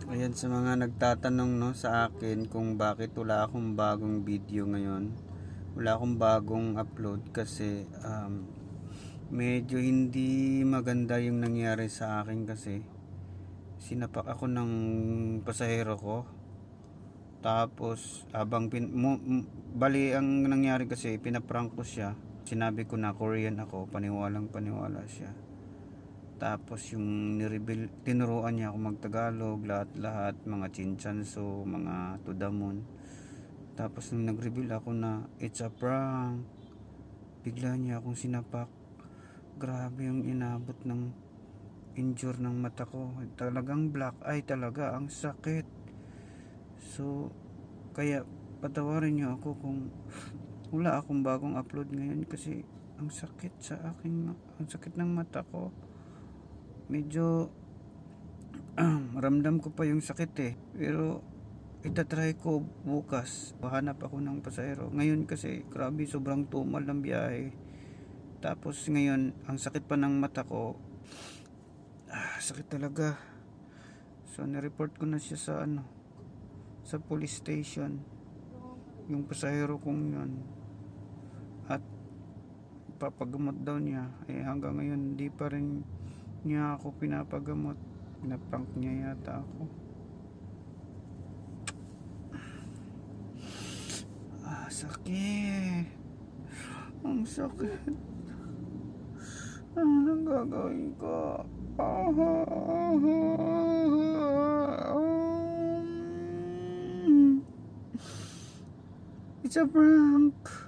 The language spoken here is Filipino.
Ayan, sa mga nagtatanong no sa akin kung bakit wala akong bagong video ngayon. Wala akong bagong upload kasi medyo hindi maganda yung nangyari sa akin kasi sinapak ako ng pasahero ko. Tapos bali ang nangyari kasi pinaprank ko siya. Sinabi ko na Korean ako, paniwalang paniwala siya. Tapos yung tinuruan niya ako magtagalog, lahat-lahat, mga chinchanso, mga tudamon. Tapos nung nag-reveal ako na it's a prank, bigla niya akong sinapak. Grabe yung inabot ng injure ng mata ko. Talagang black eye talaga, ang sakit. So, kaya patawarin niyo ako kung wala akong bagong upload ngayon kasi ang sakit sa akin, ang sakit ng mata ko. Medyo ramdam ko pa yung sakit pero itatry ko bukas. Hanap ako ng pasahero. Ngayon kasi grabe, sobrang tumal ng biyahe. Tapos ngayon ang sakit pa ng mata ko. Sakit talaga. So nireport ko na siya sa police station, yung pasahero kong yun. At papagamot daw niya. Hanggang ngayon hindi pa rin niya ako pinapagamot. Pinaprank niya yata ako. Sakit. Ang sakit. Anong gagawin ko? It's a prank.